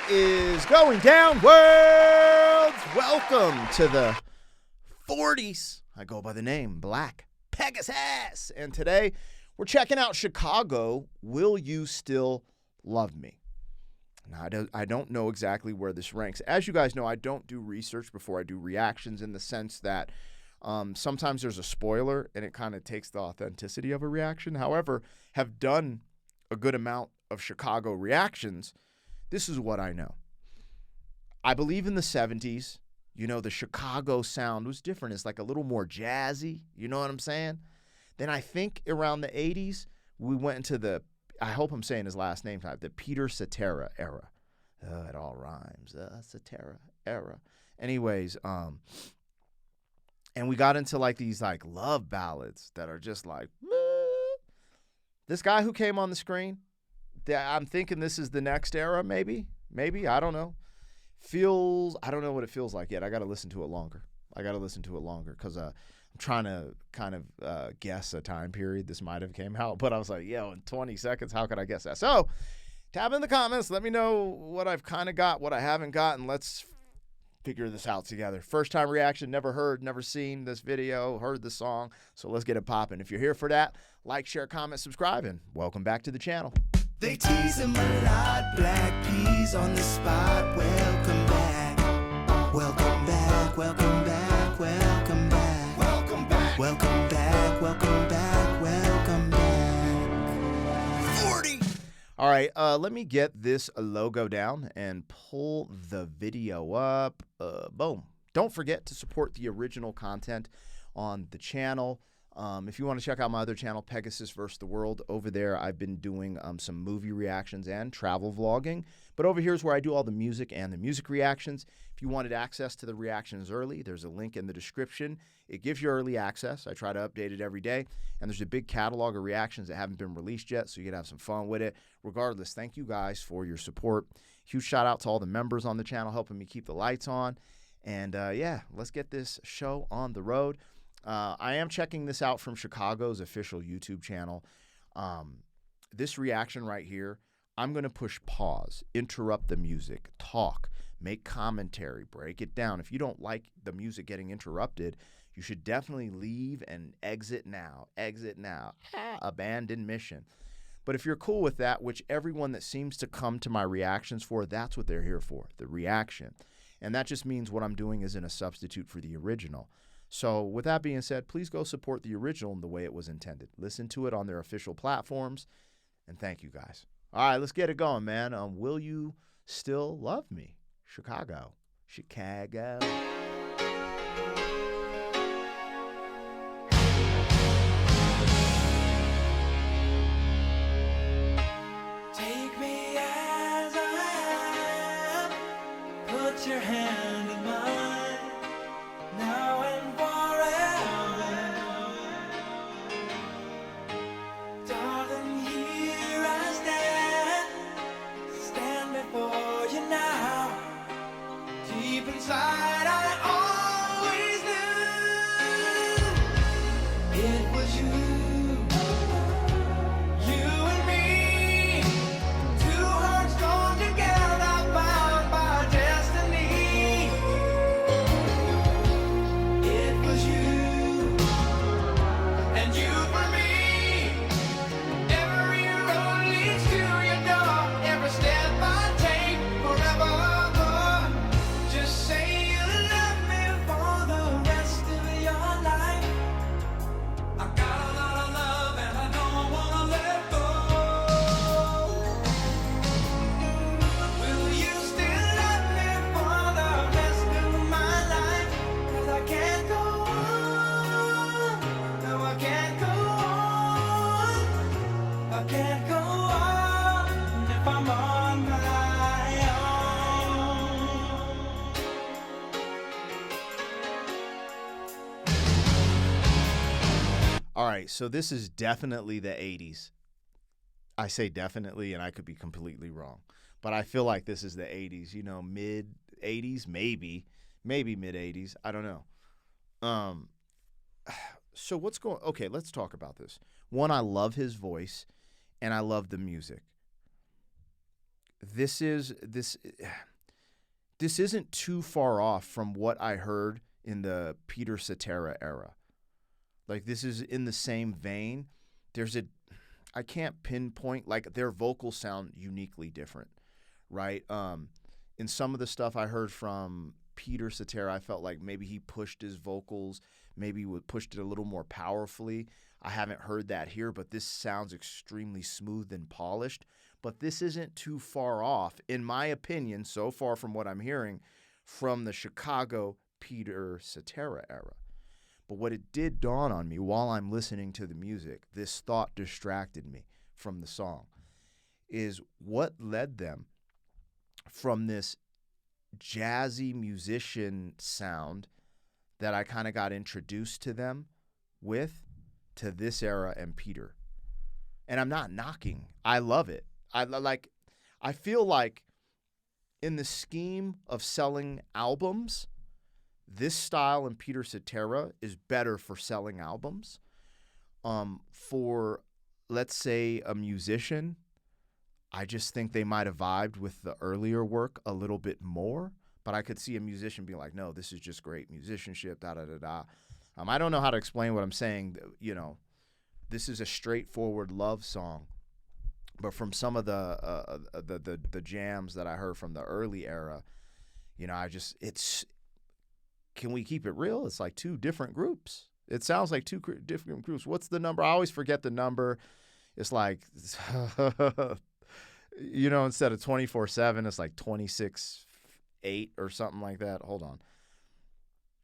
is going down, world? Welcome to the 40s. I go by the name Black Pegasus. And today we're checking out Chicago, Will You Still Love Me? Now, I don't know exactly where this ranks. As you guys know, I don't do research before I do reactions, in the sense that sometimes there's a spoiler and it kind of takes the authenticity of a reaction. However, have done a good amount of Chicago reactions. This is what I know. I believe in the 70s, the Chicago sound was different. It's like a little more jazzy. You know what I'm saying? Then I think around the 80s, we went into I hope I'm saying his last name right, the Peter Cetera era. It all rhymes. Cetera era. Anyways, and we got into like these like love ballads that are just like, meh. This guy who came on the screen, I'm thinking this is the next era, maybe, I don't know. I don't know what it feels like yet. I got to listen to it longer because I'm trying to kind of guess a time period this might have came out. But I was like, in 20 seconds, how could I guess that? So tab in the comments. Let me know what I've kind of got, what I haven't got, and let's figure this out together. First time reaction, never heard, never seen this video, heard the song. So let's get it popping. If you're here for that, like, share, comment, subscribe, and welcome back to the channel. They tease him a lot, black peas on the spot. Welcome back, welcome back, welcome back, welcome back, welcome back, welcome back, welcome back, welcome back. 40. All right, let me get this logo down and pull the video up. Boom. Don't forget to support the original content on the channel. If you want to check out my other channel, Pegasus vs. the World, over there I've been doing some movie reactions and travel vlogging. But over here is where I do all the music and the music reactions. If you wanted access to the reactions early, there's a link in the description. It gives you early access. I try to update it every day. And there's a big catalog of reactions that haven't been released yet, so you can have some fun with it. Regardless, thank you guys for your support. Huge shout out to all the members on the channel helping me keep the lights on. And let's get this show on the road. I am checking this out from Chicago's official YouTube channel. This reaction right here, I'm going to push pause, interrupt the music, talk, make commentary, break it down. If you don't like the music getting interrupted, you should definitely leave and exit now. Exit now. Abandon mission. But if you're cool with that, which everyone that seems to come to my reactions for, that's what they're here for, the reaction. And that just means what I'm doing isn't a substitute for the original. So with that being said, please go support the original in the way it was intended. Listen to it on their official platforms. And thank you guys. All right, let's get it going, man. Will You Still Love Me? Chicago. Chicago. Take me as I am, put your hand in mine, now and forever. Darling, here I stand before you now. Deep inside I always knew it was you and me, two hearts drawn together, bound by destiny. It was you and you for me. Every road leads to your door, every step I take forever. Just say you love me for the rest of your life. I got a lot of love and I don't wanna let go. Will you still love me for the rest of my life? 'Cause I can't go on. No, I can't go on. I can't go on if I'm on my own. All right, so this is definitely the 80s. I say definitely, and I could be completely wrong. But I feel like this is the 80s, mid-80s, maybe mid-80s. I don't know. So what's going – okay, let's talk about this. One, I love his voice, and I love the music. this isn't too far off from what I heard in the Peter Cetera era. Like, this is in the same vein. I can't pinpoint, like, their vocals sound uniquely different, right? In some of the stuff I heard from Peter Cetera, I felt like maybe he pushed his vocals, maybe pushed it a little more powerfully. I haven't heard that here, but this sounds extremely smooth and polished. But this isn't too far off, in my opinion, so far from what I'm hearing, from the Chicago Peter Cetera era. But what it did dawn on me while I'm listening to the music, this thought distracted me from the song, is what led them from this jazzy musician sound that I kind of got introduced to them with, to this era and Peter. And I'm not knocking. I love it. I feel like in the scheme of selling albums, this style in Peter Cetera is better for selling albums. For, let's say, a musician, I just think they might have vibed with the earlier work a little bit more. But I could see a musician being like, no, this is just great musicianship, da-da-da-da. I don't know how to explain what I'm saying. You know, this is a straightforward love song. But from some of the jams that I heard from the early era, you know, can we keep it real? It's like two different groups. It sounds like two different groups. What's the number? I always forget the number. It's like, you know, instead of 24/7, it's like 26/8 or something like that. Hold on.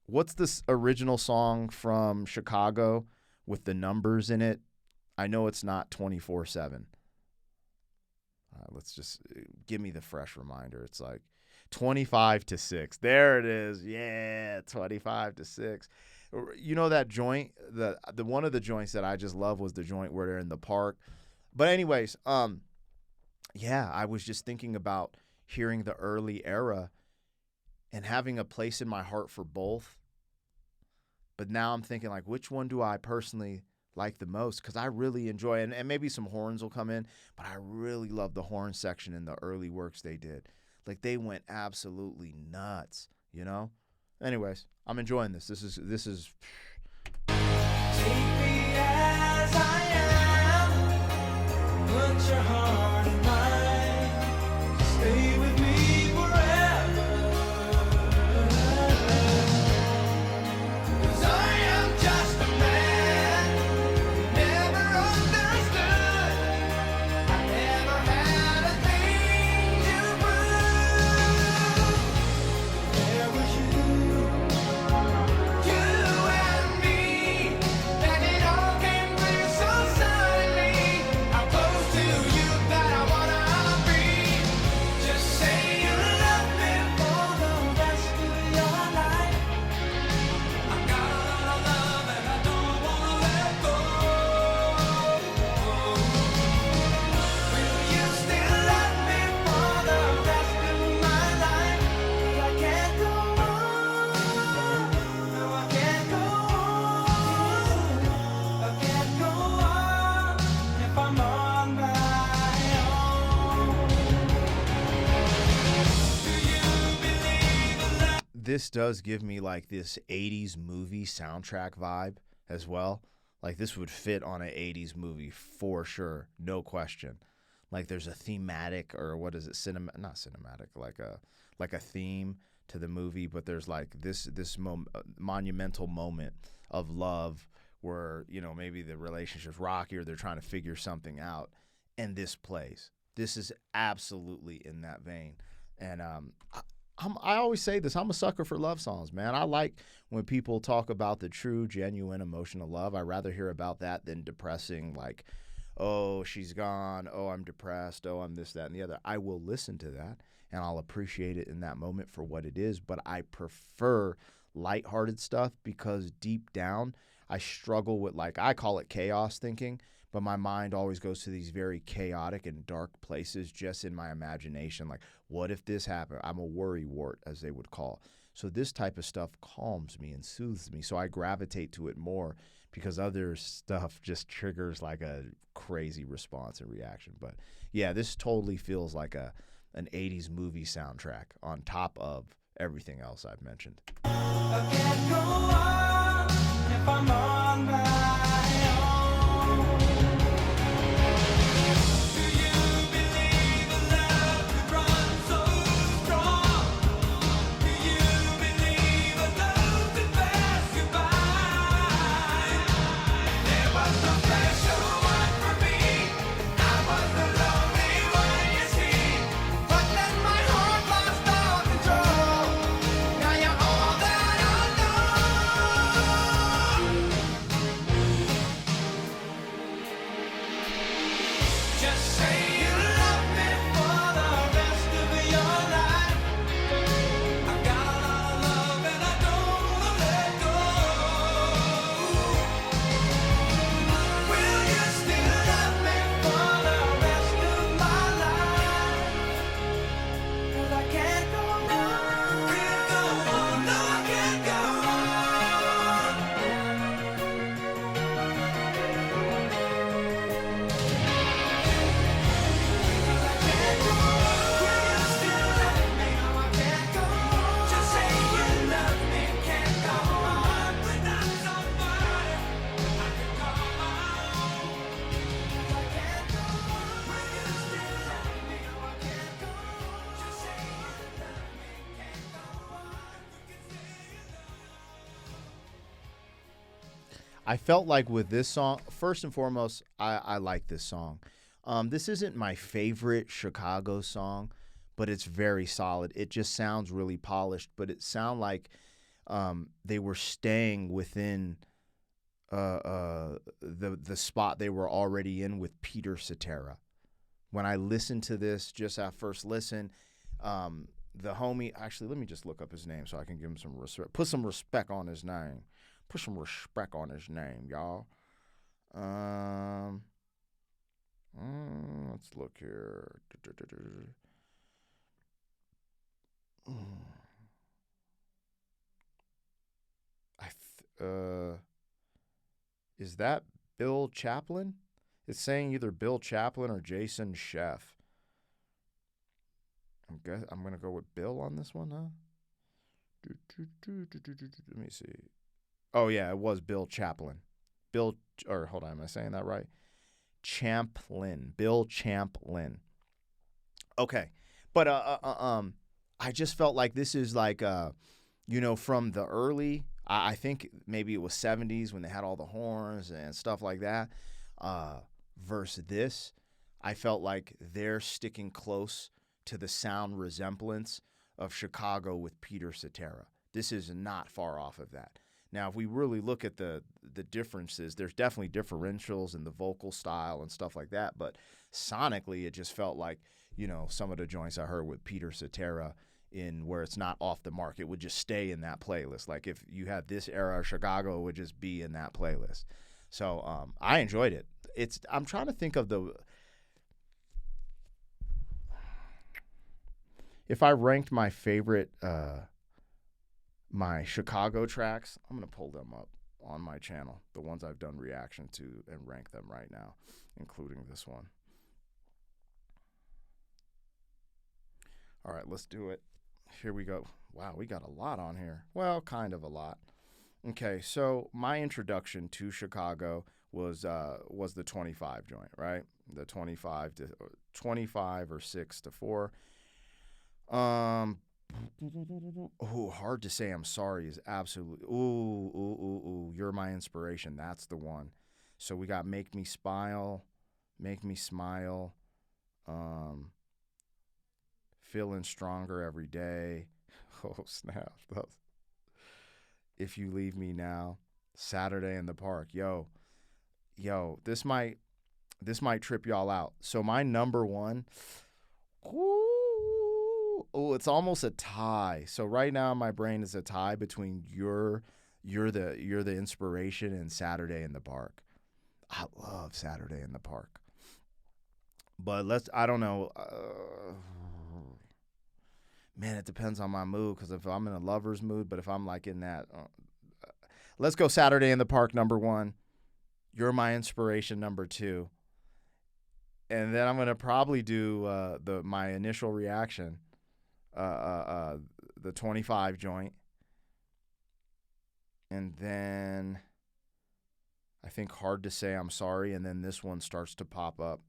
What's this original song from Chicago with the numbers in it? I know it's not 24/7. Let's just give me the fresh reminder. It's like 25-6. There it is. Yeah, 25-6. You know that joint? The one of the joints that I just love was the joint where they're in the park. But anyways, yeah, I was just thinking about hearing the early era and having a place in my heart for both. But now I'm thinking, like, which one do I personally like the most? Because I really enjoy it. And maybe some horns will come in, but I really love the horn section in the early works they did. Like, they went absolutely nuts, you know? Anyways, I'm enjoying this. This is Take me as I am. Put your heart in mine. Stay with me forever. 'Cause I am just a man who never understood. I never had a thing to prove. There was you and me, and it all came clear so suddenly. How close to you that I wanna be. Just say you love me for the rest of your life. I got a lot of love and I don't wanna let go. Will you still love me for the rest of my life? 'Cause I can't go on. No, I can't go on. I can't go on if I'm on my own. Do you believe in love? this does give me like this 80s movie soundtrack vibe as well. Like, this would fit on an 80s movie for sure, no question. Like, there's a thematic, or what is it, not cinematic, like a theme to the movie, but there's like this monumental moment of love where, you know, maybe the relationship's rocky or they're trying to figure something out, and this plays. This is absolutely in that vein. And I always say this, I'm a sucker for love songs, man. I like when people talk about the true, genuine, emotional love. I'd rather hear about that than depressing, like, oh, she's gone, oh, I'm depressed, oh, I'm this, that, and the other. I will listen to that, and I'll appreciate it in that moment for what it is, but I prefer lighthearted stuff because deep down, I struggle with, like, I call it chaos thinking, but my mind always goes to these very chaotic and dark places just in my imagination. Like, what if this happened? I'm a worry wart, as they would call. So this type of stuff calms me and soothes me, so I gravitate to it more because other stuff just triggers like a crazy response and reaction. But yeah, this totally feels like a an 80s movie soundtrack on top of everything else I've mentioned. I can't go on if I'm on my own. Do you believe a love could run so strong? Do you believe a love could pass you by? There was no special one for me. I was the lonely one, you see. But then my heart lost all control. Now you're all that I know. Just say you love me for the rest of your life. I got a lot of love and I don't wanna let go. Will you still love me for the rest of my life? 'Cause I can't go on. Can't go on. No, I can't go on. Will you still love me? No, I can't go on. Just say you love me. Can't go on without somebody I can call my own. 'Cause I can't go on. Will you still love me? No, I can't go on. Just say you love me. Can't go on. You can say you love me. I felt like with this song, first and foremost, I like this song. This isn't my favorite Chicago song, but it's very solid. It just sounds really polished, but it sounds like they were staying within the spot they were already in with Peter Cetera. When I listened to this, just at first listen, the homie, actually, let me just look up his name so I can give him some respect. Put some respect on his name. Put some respect on his name, y'all. Let's look here. Is that Bill Chaplin? It's saying either Bill Chaplin or Jason Sheff. I'm gonna go with Bill on this one, huh? Let me see. Oh yeah, it was Bill Chaplin. Hold on, am I saying that right? Champlin. Bill Champlin. Okay. But I just felt like this is like from the early, I think maybe it was 70s when they had all the horns and stuff like that. Versus this, I felt like they're sticking close to the sound resemblance of Chicago with Peter Cetera. This is not far off of that. Now, if we really look at the differences, there's definitely differentials in the vocal style and stuff like that. But sonically, it just felt like, some of the joints I heard with Peter Cetera in where it's not off the mark, it would just stay in that playlist. Like if you had this era of Chicago, it would just be in that playlist. So I enjoyed it. I'm trying to think of if I ranked my favorite my Chicago tracks, I'm going to pull them up on my channel, the ones I've done reaction to, and rank them right now, including this one. All right, let's do it. Here we go. Wow, we got a lot on here. Well, kind of a lot. Okay, so my introduction to Chicago was the 25 joint, right? The 25 or 6 to 4. Hard to say I'm sorry is absolutely. Ooh, you're my inspiration. That's the one. So we got Make Me Smile. Feeling Stronger Every Day. Oh, snap. If You Leave Me Now. Saturday in the Park. Yo, this might trip y'all out. So my number one, it's almost a tie. So right now my brain is a tie between you're the inspiration and Saturday in the Park. I love Saturday in the Park. But I don't know. Man, it depends on my mood, because if I'm in a lover's mood, but if I'm like in that, let's go Saturday in the Park, number one. You're My Inspiration, number two. and then I'm gonna probably do my initial reaction, the 25 joint, and then I think Hard to Say I'm Sorry, and then this one starts to pop up.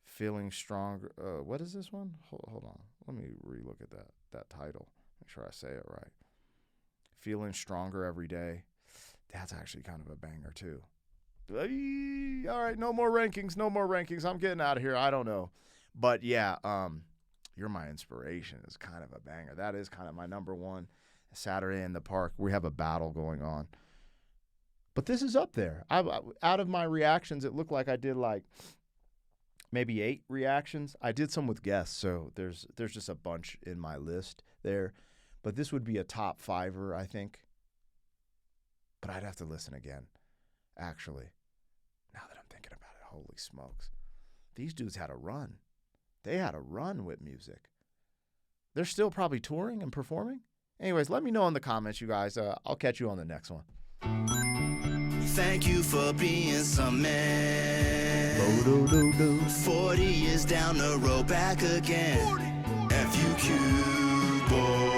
Feeling Stronger. What is this one? Hold on. Let me relook at that title. Make sure I say it right. Feeling Stronger Every Day. That's actually kind of a banger too. All right, no more rankings. I'm getting out of here. I don't know. But yeah, You're My Inspiration is kind of a banger. That is kind of my number one. Saturday in the Park. We have a battle going on. But this is up there. Out of my reactions, it looked like I did like maybe 8 reactions. I did some with guests, so there's just a bunch in my list there. But this would be a top 5er, I think. But I'd have to listen again, actually. Now that I'm thinking about it, holy smokes. These dudes had a run. They had a run with music. They're still probably touring and performing. Anyways, let me know in the comments, you guys. I'll catch you on the next one. Thank you for being some man. 40 years down the road, back again. FUQ, boy.